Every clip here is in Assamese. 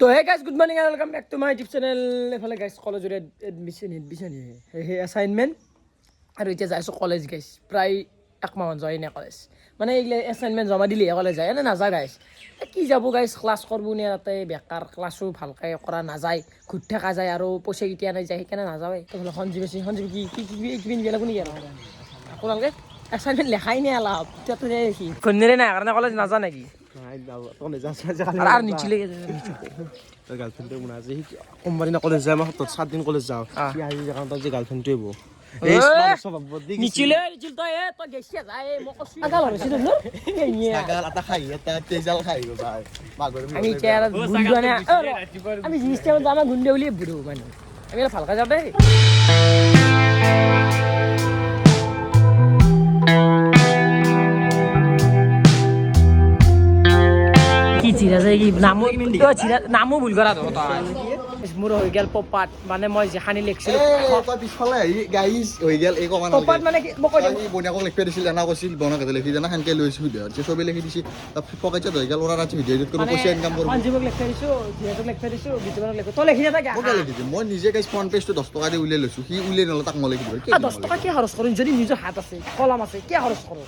তো hey guys good morning and welcome back to my YouTube channel. এফালে গাইজ কলেজৰ এডমিশ্যন সেই এছাইনমেণ্ট আৰু এতিয়া যাই আছোঁ কলেজ গাইজ। প্ৰায় একমাহমান যোৱাই নাই কলেজ, মানে এইগিলা এছাইনমেণ্ট জমা দিলেহে কলেজ যায়, এনে নাযায় গাইজ। কি যাব গাইজ, ক্লাছ কৰিব নে তাতে বেকাৰ, ক্লাছো ভালকৈ কৰা নাযায়, ঘূৰি থকা যায় আৰু পইচা কেতিয়া নাযায়, সেইকাৰণে নাযাওঁৱেই। তো সঞ্জীৱ আছে, সঞ্জীৱ কি পিন্ধিব লাগিব নেকি? আৰু আপোনালোকে এছাইনমেণ্ট লেখাই নাই অলপ, এতিয়াতো দেখি ঘূৰ্ণিৰে নাই কাৰণে কলেজ নাযায় নেকি? আর নিচলে গার্লফ্রেন্ডের মনে আছে কোম্পানি না কলেজ যায় আমার 7 দিন কলেজ যাও আজি যখন তার যে গার্লফ্রেন্ড হইব এই সব বদি নিচলে তো এ তো গেছিয়া যায় মকসি আগাল হইছে তো এই নিয়া আগাল আতা খাই এটা তেজাল খাইব ভাই মাগর আমি চেয়ার গুন্ডানে আমি জিনিসটা আমার গুন্ডে বলি বুড়ো মানে আমি ফালকা যাবে কি চিরা যায় কি নামো ভুল করা তো মোৰ হৈ গেল পপাত, মানে মই যেখানি লিখছিলো তই পিছফালে গাইজ হৈ গেল এই কমান পপাত মানে কি মই কৈ দিম বনিয়াকক লিখি দিছিল এনা কৈছিল বনাকে লিখি জানা খানকে লৈছো ভিডিও যে সবে লিখি দিছি ফকাইছে হৈ গেল ওরা ৰাতি ভিডিও এডিট কৰিব পইচা ইনকাম কৰিব সঞ্জীৱক লিখি দিছো, জিয়াক লিখি দিছো, বিজুক লিখি তো লিখি যাতা মই লিখি দিম। মই নিজে গাইজ ফ্ৰন্ট পেজটো 10 টকা দি উলিয়াই লৈছো, সি উলিয়াই নলে তাক মই লিখি দিব। 10 টকা কি খৰচ কৰিম যদি নিজৰ হাত আছে কলম আছে, কি খৰচ কৰো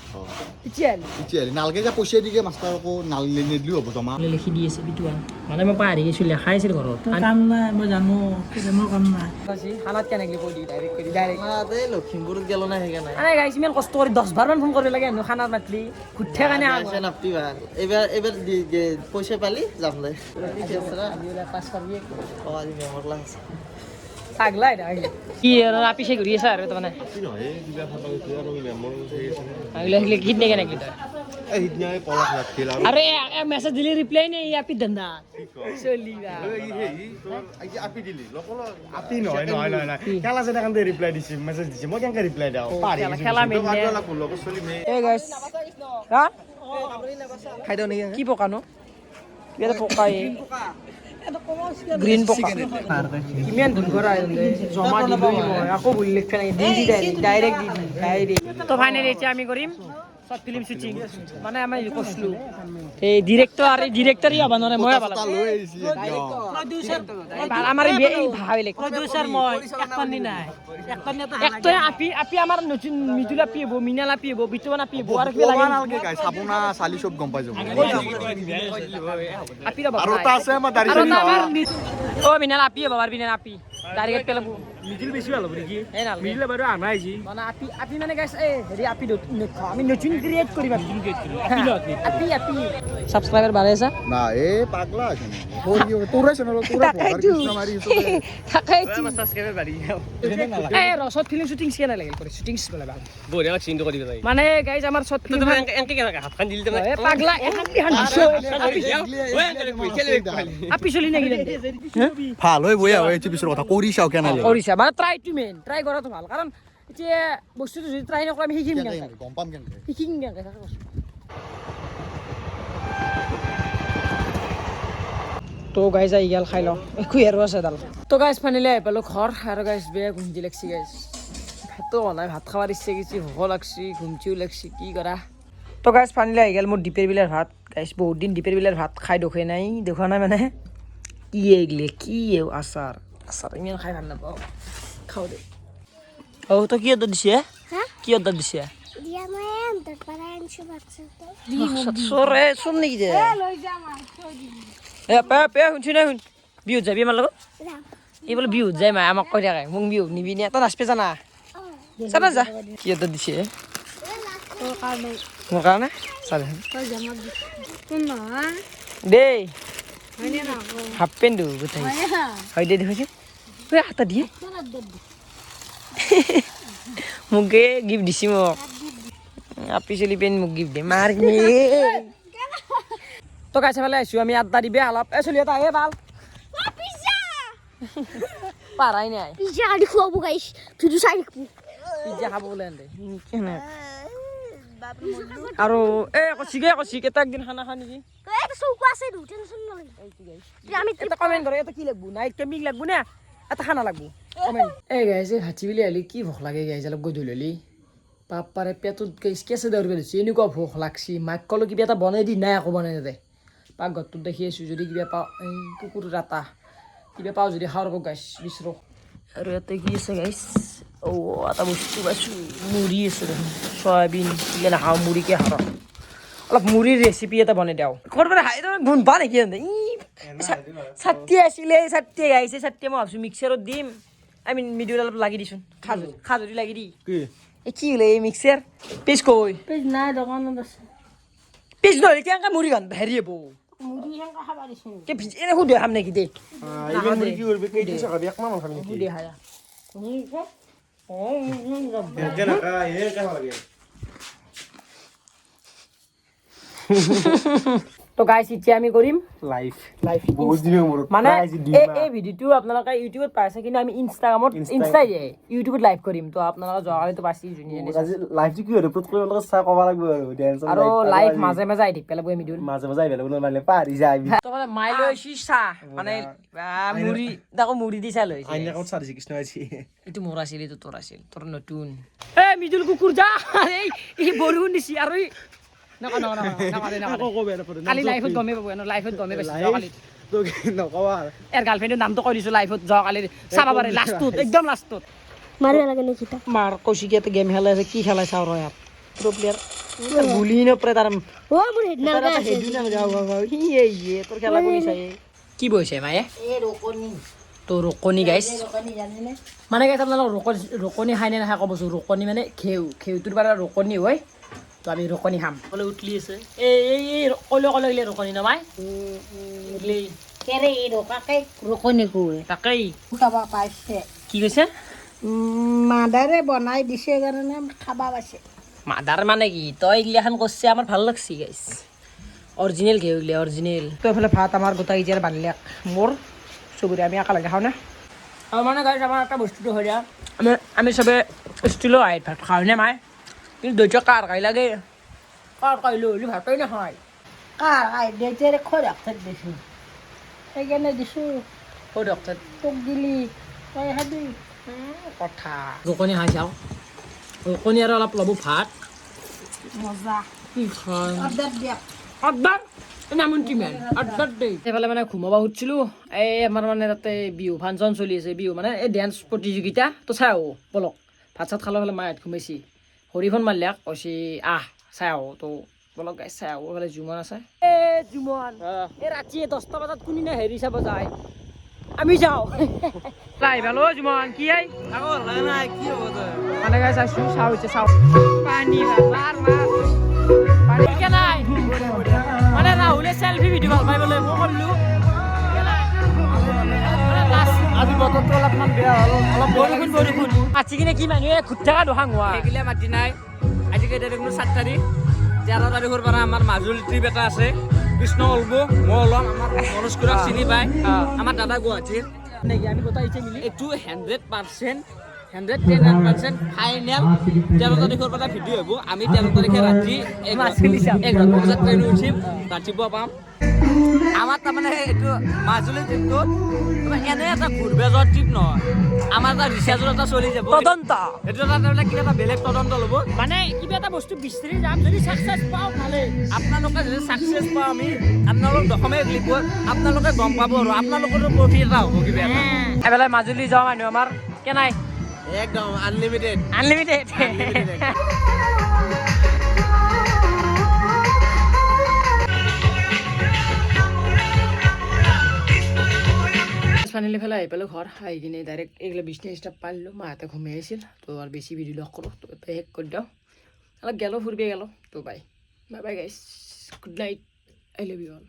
এতিয়া নালকে যে পইচা দিকে মাষ্টাৰকো নাল নিদিলেও হ'ব জমা লিখি দি আছে বিটুৱা, মানে মই পাহৰি গৈছো লেখাই আছিল ঘৰত। কাম নাই, মই জানো মোৰ কাম নাই। খানাত কেনেকৈ কৈ দি ডাইৰেক্ট এই লখিমপুৰত গেল না সেইকাৰণে আৰে গাইছ ইমান কষ্ট কৰি 10 বাৰ মান ফোন কৰিব লাগে হেনো খানাত মাতলি ঘুঠে কাৰণে নাপতিবা এইবাৰ পইচা পালি যাম দে পাছ কৰবি আজি মেমৰ ক্লাছ পাগলা এটা কি আৰু আপিছে ঘূৰি আছে আৰু তাৰমানে কি নহয় কিবা ফাটা গৈছে আৰু মেমৰ আগলে কি নে কেনেকৈ তই এই হিদনাই পলাশ লাগছিল আৰু আরে মেসেজ দিলি রিপ্লাই নেই আপি ধন্দা চলি না এই আপি দিলি লোকল আপি নহয় খেলা আছে দেখান ৰিপ্লাই দিছে মেছেজ দিছে মই কেনেকৈ ৰিপ্লাই দিওঁ পাৰি খেলা মেইনে লোক চলি মে এ গাইস হা খাই দিওঁ নেকি কি পোকা নো এটা পোকাই গ্ৰীন পোকা কিমান ধুন কৰা জমা দিবই মই আকৌ ভুল লিখা নাই দি ডাইৰেক্ট তো ফাইনালি এতিয়া আমি কৰিম শৰ্ট ফিল্ম শুটিং, মানে আমি কৰছিলো এই ডিৰেক্টৰ ইয়া বানাৰে মই ভালো লৈ আহিছি প্ৰডিউচাৰ আমাৰ এই ভাই লেখ প্ৰডিউচাৰ মই একপানি নাই একপানি এটা একটা আপি আমার নতুন মিজুলা পিব মিনালা পিব বিটুনা পিব আর কি লাগে নালকে গাইছ আপুনা চালি সব গম পাই যাব আপি রা আৰু তা আছে আমাৰ দাড়ি আর চালি আমার ও মিনালা আপি বাবার বিনা আপি ডাইরেক্ট পেলাম মিডিল বেছি ভাল হ'ব নেকি এই না মিডিলে বাৰু আনাই যি মানে আপি মানে গাইছ এই হেৰি আপি আমি নতুন ক্রিয়েট করিবা আপি সাবস্ক্রাইবার বাড়ে আছে না এ পাগলা আছে তোরা চ্যানেল তোরা কৃষ্ণ মারি তাকাইছি সাবস্ক্রাইবার বাঢ়ি যাও এই রসত ফিল্ম শুটিং কেনে লাগে করে শুটিং বলে ভাল বঢ়িয়া চিন্তা কৰি দিবা মানে গাইজ আমার সত ফিল্ম এনকে কেনেকৈ হাতখন দিলি তুমি এ পাগলা এখন বিহান দিছো আপি চলি নাকি ভাল হৈ বয়া হৈ এইটো পিছৰ কথা কৰি চাও কেনে লাগে কৰিছা মানে ট্ৰাই কৰাটো ভাল, কাৰণ এতিয়া বস্তুটো যদি ট্ৰাই নকৰা আমি শিকিম কেনেকৈ গম পাম কেনে শিকিম কেনেকৈ তো গাইজ আহি গেল খাই লওঁ একো আৰু আছে দাল। তো গাইজ ফানিলে আহি পালোঁ ঘৰ আৰু গাইজ বেয়া ঘুমটি লাগছি গাইজ ভাতো বনাই ভাত খাবাৰ ইচ্ছে গেছি ভোক লাগছি ঘুমটিও লাগছি কি কৰা। তো গাইজ ফানিলে আহি গেল মোৰ ডিপেৰ বিলেৰ ভাত গাইজ, বহুত দিন ডিপেৰ বিলেৰ ভাত খাই দেখোৱা নাই মানে কি এইগিলে কি আচাৰ ইমান খাই ভাল নাপাওঁ, খাওঁ দে। ও তো কি অর্ডার দিছে কি অর্ডার দিছে সরে শুন নাকি যে শুনছি না শুন বিহুত যাবি আমাৰ লগত এই বোলে বিহুত যায় মায়ে আমাক কৈ থাকে মোক বিহুত নিবি নে তই নাচপে জানা চাবা যা কি অৰ্ডাৰ দিছে মোৰ কাৰণে চালে দেই হাফ পেণ্ট গোটাই হয় দে দেখোন হাতা দিয়ে মোকে গিফ্ট দিছি মোক আপি চলি পেন মোক গিফ্ট দিয়ে মাৰ তো গাইছে ফালে আহিছোঁ আমি আড্ডা দিবে অলপ এ চলি এটা আহে ভাল পাৰাই নাই পিজ্জা আদি খুৱাব গাইছ ভিডিও চাই দেখবো পিজ্জা খাব বোলে এনে কেনে আৰু এ কছি কেইটা একদিন খানা খা নেকি এটা চৌক আছে দু টেনশন নলই আমি এটা কমেন্ট কৰে এটা কি লাগবো নাইট কেম্পিং লাগবো না এটা খানা লাগবো কমেন্ট এই গাইছে ভাতি বিলি আলি কি ভোক লাগে গাইছে অলপ গধূলি পাপাৰে পেটত কেঁচা দৌৰিব দিছে এনেকুৱা ভোক লাগছি মাক ক'লো কিবা এটা বনাই দি নাই আকৌ বনাই দে পাকঘৰটোত দেখি আছোঁ যদি কিবা পাওঁ এই কুকুৰ ৰাতা কিবা পাওঁ যদি খাওঁ ৰ'ব গাইছ বিচাৰোঁ আৰু ইয়াতে কি আছে গাইছ এটা বস্তু পাইছোঁ মুড়ি আছে দেখোন চয়াবিন কিলে নাখাওঁ মুড়িকে খাওঁ অলপ মুড়িৰ ৰেচিপি এটা বনাই দিওঁ ক'ৰবাৰ গুণ পা নেকি চাট্টিয়ে আছিলে চাট্টিয়ে আহিছে চাট্টিয়ে মই ভাবিছোঁ মিক্সাৰত দিম আমি মিডিয়াত অলপ লাগি দিছোন খাজুৰি লাগি দি এই কি হ'লে এই মিক্সাৰ পিছ কৈ পেজ নাই দোকানত আছে পিছ নহ'লে কেনেকৈ মুড়ি গান হেৰি হ'ব মুড়ি সেনেকা খাবা দিছে এনে সুধে খাম নেকি দে এইবাৰ মুড়ি কি কৰিবি কেইটি চাকাবি একমাহ মান খাবি নেকি সুধে খায়া একে নাখায় একে খাব লাগে তো গাইছ এতিয়া আমি কৰিম লাইফ লাইভ বহুত দিনৰ মূৰত মানে প্ৰায় আজি 2 মাহ এই ভিডিঅ'টো আপোনালোকে ইউটিউবত পাইছে কিন্তু আমি ইনষ্টাগ্ৰামত ইউটিউবত লাইভ কৰিম তো আপোনালোকে যোৱাকালিতো পাইছি ধুনীয়া আজি লাইফটো কি আৰু পুত কৰি অলপ চাই ক'ব লাগিব আৰু ডেন্স আৰু লাইভ মাজে মাজে আহি থাকিব লাগিব ভিডিঅ'ত মাজে মাজে আহিব লাগিব নহ'লে পাৰি যায় তো মানে মাই লৈ আহিছি চাহ মানে মুড়ি তাকো মুড়ি দি চাহ লৈ আহিছে। আইনা ক'ত চাৰিছে কৃষ্ণ আজি এইটো মোৰ আছিল এইটো তোৰ আছিল তোৰ নতুন এ মিদুল কুকুৰ যা এই বৰষুণ দিছি আৰু কালি লাইফত গমে পাব লাইফত গমে পাইছে যোৱাকালি নকবা এৰ গাৰ্লফ্ৰেণ্ডৰ নামটো কৈ দিছোঁ লাইফত যোৱাকালি চাব পাৰে লাষ্টত একদম লাষ্টত মাৰিব লাগে নেকি তাক মাৰ কৌশিকীয়াতে গেম খেলাই আছে কি খেলাই চাওঁ ৰ ইয়াত প্ৰ' প্লেয়াৰ গুলি নপৰে তাৰ অ মোৰ হেডনা তোৰ খেলা গুলি চাই কি বহিছে মায়ে তো ৰুকনি গাইছ মানে গাইছ আপোনালোক ৰুকনি খাই নে নাখায় ক'বচোন ৰুকনি মানে ঘেউটোৰ পৰা ৰুকনি হয় তো আমি ৰুকনি খাম ক'লে উঠলি আছে এই ক'লে গ'লে ৰুকনি নমাই কেৰে এই ৰকাকে ৰুকনি কুৱে তাকেই খাবা পাইছে কি কৈছে মাদাৰে বনাই দিছে কাৰণে খাবা পাইছে মাদাৰ মানে কি তই এইগিলাখান কৰছে আমাৰ ভাল লাগছি গাইছ অৰিজিনেল ঘেউ গিলা অৰিজিনেল তো এইফালে ভাত আমাৰ গোটাই গিজাৰ বান্ধিলে মোৰ চবৰে আমি একেলগে খাওঁ না আৰু মানে গাইছ আমাৰ এটা বস্তুটো হয় আমি চবে ষ্টিলৰ আইত ভাত খাওঁ নে মাই কিন্তু দৈত্য কাৰ কাই লাগে কাৰ কাই লৈ ভাতই নাখায় কাৰ আই দেউতাৰে খৰাক থাক দিছোঁ সেইকাৰণে দিছোঁ কৈ দিয়ক তাত তোক দিলি তই খাবি কথা ৰুকনি খাই চাওঁ ৰুকনি আৰু অলপ ল'ব ভাত মজা কি খাই অৰ্ডাৰ দিয়ক আড্ডাৰ নামন কিমান আড্ডাৰ দেই সেইফালে মানে ঘুমাব খুজিছিলোঁ এই আমাৰ মানে তাতে বিহু ফাংচন চলি আছে বিহু মানে এই ডেন্স প্ৰতিযোগিতা তো চাই আহোঁ বলক ভাত চাত খালে ফালে মায়ে ঘুমাইছি হৰিফোন মাৰিলে কৈছি চাই আহোঁ তো বলক গাই চাই আহোঁ এইফালে জুমন আছে জুমন এই ৰাতিয়ে 10টা বজাত কোনদিনা হেৰি চাব যায় আমি যাওঁ লাইভ হেল্ল' জুমন কি আই মানে গাই চাইছোঁ চাওঁ হৈছে চাওঁ পানী মাৰ পানী কে নাই মানে ৰাহুলে চেল্ফি ভিডিঅ' ভাল পাই বোলে মই ক'লোঁ আজি বতৰটো অলপমান বেয়া হ'ল অলপ বৰষুণ মাতি কিনে কি মানুহে ঘূৰি থকা দোকান হোৱা সেইগিলা মাতি নাই আজিকালি তাৰিখ 7 তাৰিখ 13 তাৰিখৰ পৰা আমাৰ মাজুলী ট্ৰিপ এটা আছে কৃষ্ণ ওলব মই ওলাম আমাৰ মনোজ খুৰাক চিনি পায় আমাৰ দাদা গুৱাহাটীৰ নেকি আমি গোটাই ইচ্ছা মিলি এইটো 100% ফাইনেল 13 তাৰিখৰ পৰা ভিডিঅ' হ'ব আমি 13 তাৰিখে ৰাতি 11 বজাত ট্ৰেইন উঠিম ৰাতিপুৱা পাম আমাৰ তাৰমানে এইটো মাজুলী ট্ৰিপটো এনে এটা ঘূৰিব যোৱাৰ ট্ৰিপ নহয় আমাৰ এটা ৰিচাৰ্জৰ এটা চলি যাব তদন্ত এইটো এটা তাৰমানে কিবা এটা বেলেগ তদন্ত ল'ব মানে কিবা এটা বস্তু বিচাৰি যাম যদি চাকচেছ পাওঁ ভালেই আপোনালোকে যদি ছাকচেছ পাওঁ আমি আপোনালোক দশমে লিখিব আপোনালোকে গম পাব আৰু আপোনালোকৰো প্ৰফিট এটা হ'ব কিবা এটা এফালে মাজুলী যোৱা মানুহ আমাৰ কেনাই একদম আনলিমিটেড আনলিমিটেড ফাইনেলি ফেলে আহি পালোঁ ঘৰ আহি কিনে ডাইৰেক্ট এইগিলা বিছনা ষ্টাফ পাৰিলোঁ মাহঁতে ঘুমাই আহিছিল তো আৰু বেছি ভিডিঅ' লগ কৰোঁ তো শেষ কৰি দিওঁ অলপ গেলোঁ ফুৰিব গেলোঁ তো বাই বাই গাইছ good night I love you all